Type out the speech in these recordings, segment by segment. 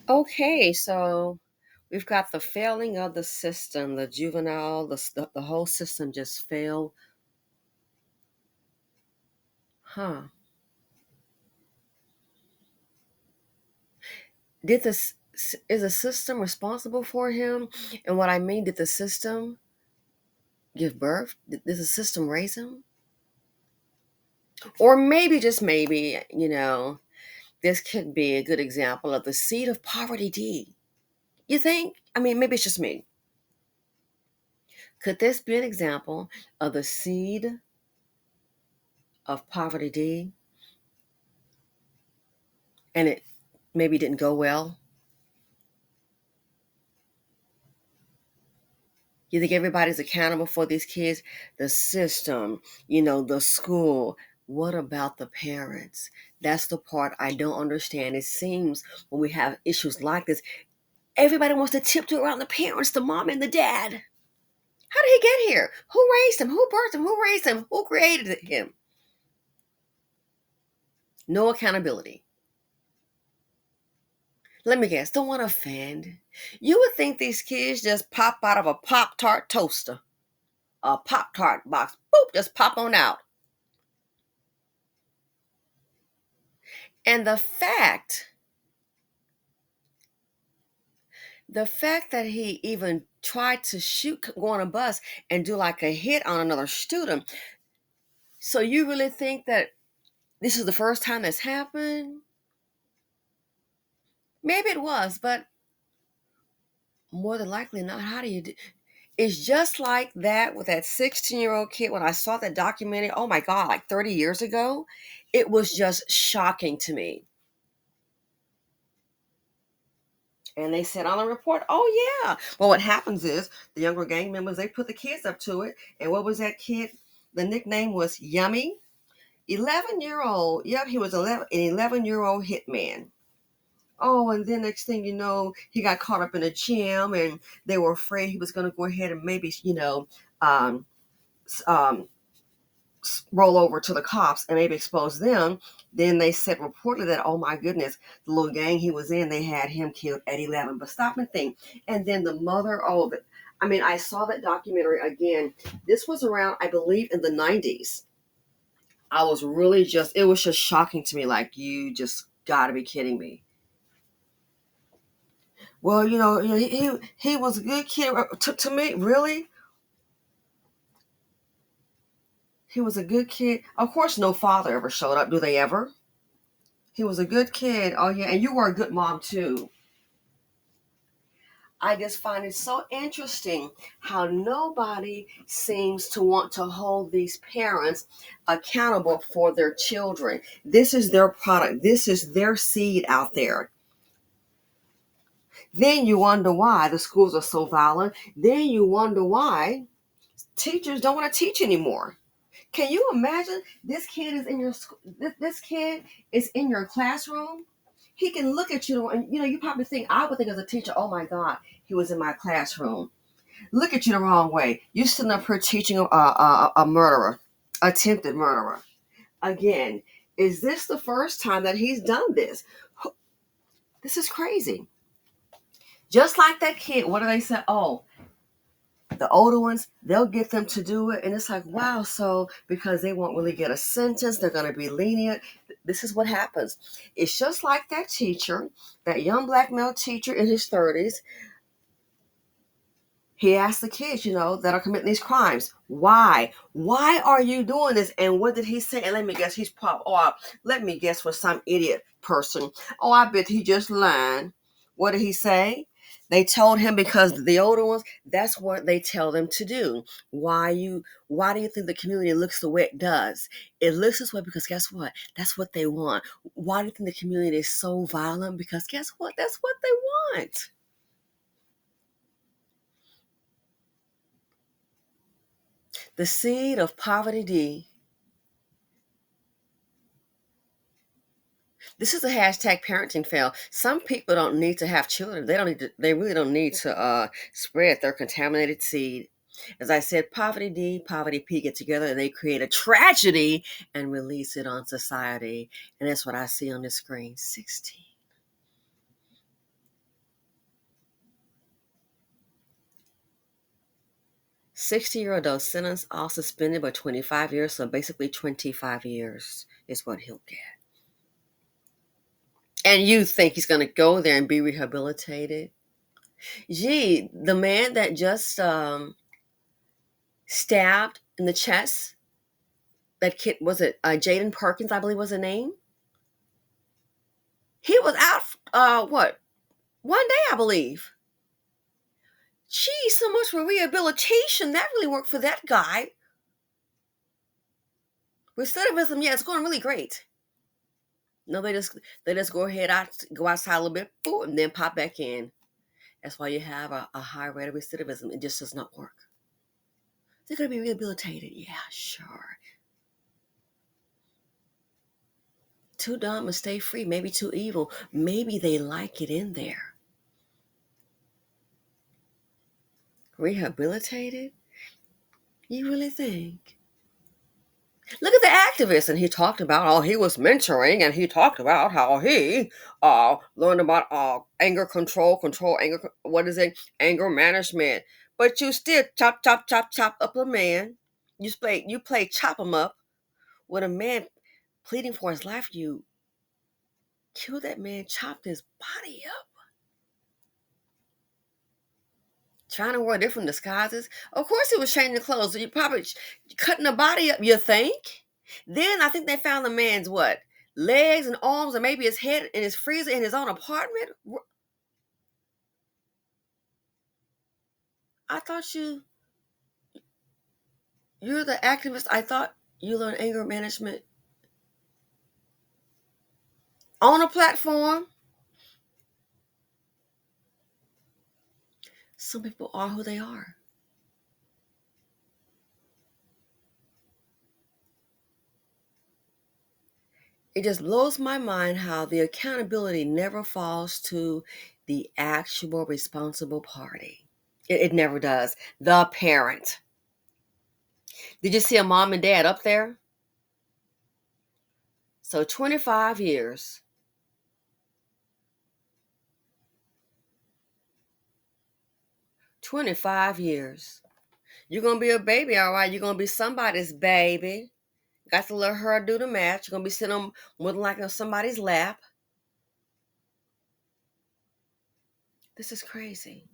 Okay, so we've got the failing of the system, the juvenile, the whole system just failed. Huh. Is the system responsible for him? And what I mean, did the system give birth? Did the system raise him? Or maybe, just maybe, this could be a good example of the seed of poverty D. You think? I mean, maybe it's just me. Could this be an example of the seed of poverty D, and it maybe didn't go well? You think everybody's accountable for these kids? The system, the school. What about the parents? That's the part I don't understand. It seems when we have issues like this, everybody wants to tiptoe around the parents, the mom and the dad. How did he get here? Who raised him? Who birthed him? Who raised him? Who created him? No accountability. Let me guess, don't want to offend. You would think these kids just pop out of a Pop Tart toaster, a Pop Tart box, boop, just pop on out. And the fact that he even tried to go on a bus and do like a hit on another student. So you really think that this is the first time that's happened? Maybe it was, but more than likely not. How do you do? It's just like that with that 16-year-old kid. When I saw that documentary, oh my God, like 30 years ago, it was just shocking to me. And they said on the report, oh yeah. Well, what happens is the younger gang members, they put the kids up to it. And what was that kid? The nickname was Yummy. 11-year-old. Yep, he was an 11-year-old hitman. Oh, and then next thing you know, he got caught up in a gym and they were afraid he was going to go ahead and maybe, um, um, roll over to the cops and maybe expose them. Then they said reportedly that, oh my goodness, the little gang he was in, they had him killed at 11. But stop and think. And then the mother, I mean, I saw that documentary again. This was around, I believe, in the 90s. I was really it was just shocking to me. Like, you just got to be kidding me. Well, he was a good kid. To me, really, he was a good kid. Of course, no father ever showed up. Do they ever? He was a good kid. Oh yeah, and you were a good mom too. I just find it so interesting how nobody seems to want to hold these parents accountable for their children. This is their product. This is their seed out there. Then you wonder why the schools are so violent. Then you wonder why teachers don't want to teach anymore. Can you imagine this kid is in your school? This kid is in your classroom. He can look at you, and you probably think, I would think as a teacher, oh my God, he was in my classroom. Look at you the wrong way. You sitting up here teaching a murderer, attempted murderer. Again, is this the first time that he's done this? This is crazy. Just like that kid, what do they say? Oh, the older ones, they'll get them to do it. And it's like, wow, so because they won't really get a sentence, they're going to be lenient. This is what happens. It's just like that teacher, that young black male teacher in his 30s. He asked the kids, that are committing these crimes, why? Why are you doing this? And what did he say? And let me guess, let me guess for some idiot person. Oh, I bet he just lying. What did he say? They told him because the older ones, that's what they tell them to do. Why do you think the community looks the way it does? It looks this way because guess what? That's what they want. Why do you think the community is so violent? Because guess what? That's what they want. The seed of poverty D. This is a hashtag parenting fail. Some people don't need to have children. They really don't need to spread their contaminated seed. As I said, poverty D, poverty P get together and they create a tragedy and release it on society. And that's what I see on the screen. 16. 60-year adult sentence, all suspended but 25 years. So basically 25 years is what he'll get. And you think he's going to go there and be rehabilitated? Gee, the man that just stabbed in the chest, that kid, was it Jaden Perkins, I believe was the name? He was out, what, one day, I believe. Gee, so much for rehabilitation. That really worked for that guy. Recidivism, yeah, it's going really great. No, they just go outside a little bit, boom, and then pop back in. That's why you have a high rate of recidivism. It just does not work. They're going to be rehabilitated. Yeah, sure. Too dumb to stay free. Maybe too evil. Maybe they like it in there. Rehabilitated? You really think? Look at the activist, and he talked about how he was mentoring, and he talked about how he learned about anger control anger. What is it? Anger management. But you still chop up a man. You play chop him up with a man pleading for his life. You kill that man, chopped his body up. Trying to wear different disguises. Of course, he was changing clothes. So you probably cutting the body up. You think? Then I think they found the man's what, legs and arms, and maybe his head in his freezer in his own apartment. I thought you're the activist. I thought you learned anger management on a platform. Some people are who they are. It just blows my mind how the accountability never falls to the actual responsible party. It never does. The parent. Did you see a mom and dad up there? So 25 years. 25 years. You're going to be a baby, all right? You're going to be somebody's baby. Got to let her do the math. You're going to be sitting on more than likely on somebody's lap. This is crazy.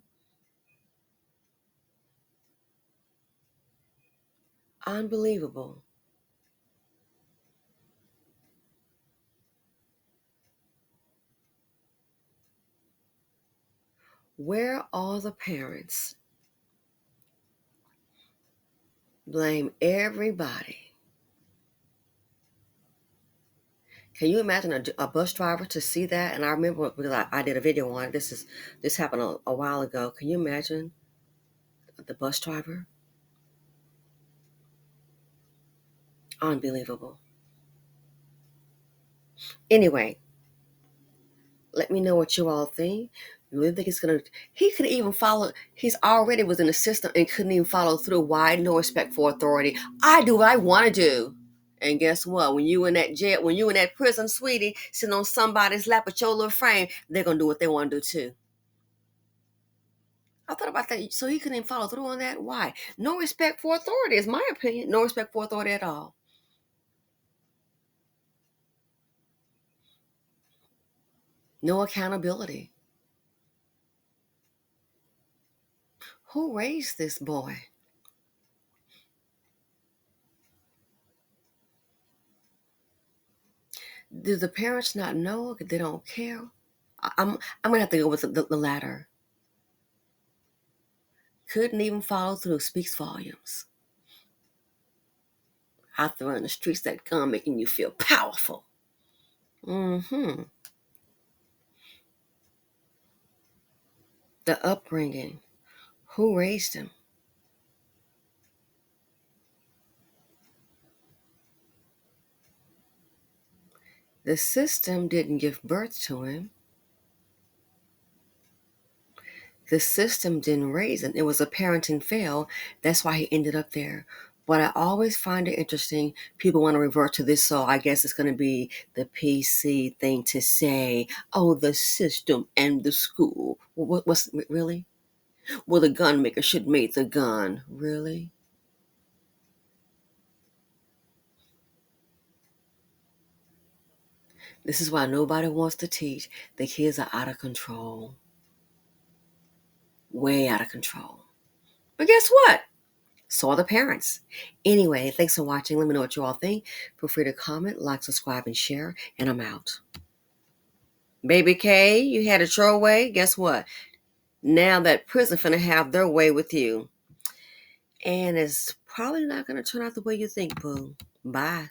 Unbelievable. Where are the parents? Blame everybody. Can you imagine a bus driver to see that? And I remember because I did a video on it. This happened a while ago. Can you imagine the bus driver? Unbelievable. Anyway, let me know what you all think. You really think it's gonna? He could even follow. He's already was in the system and couldn't even follow through. Why? No respect for authority. I do what I want to do. And guess what? When you in that jail, when you in that prison, sweetie, sitting on somebody's lap with your little frame, they're gonna do what they want to do too. I thought about that. So he couldn't even follow through on that. Why? No respect for authority is my opinion. No respect for authority at all. No accountability. Who raised this boy? Do the parents not know? They don't care. I'm gonna have to go with the latter. Couldn't even follow through. Speaks volumes. Out there in the streets, that gun making you feel powerful. Mm-hmm. The upbringing. Who raised him? The system didn't give birth to him. The system didn't raise him. It was a parenting fail. That's why he ended up there. But I always find it interesting. People want to revert to this, so I guess it's going to be the PC thing to say, oh, the system and the school. What's really? Well, the gun maker should make the gun. Really? This is why nobody wants to teach. The kids are out of control. Way out of control. But guess what? So are the parents. Anyway, thanks for watching. Let me know what you all think. Feel free to comment, like, subscribe, and share. And I'm out. Baby K, you had it your way. Guess what? Now that prison finna have their way with you. And it's probably not going to turn out the way you think, boo. Bye.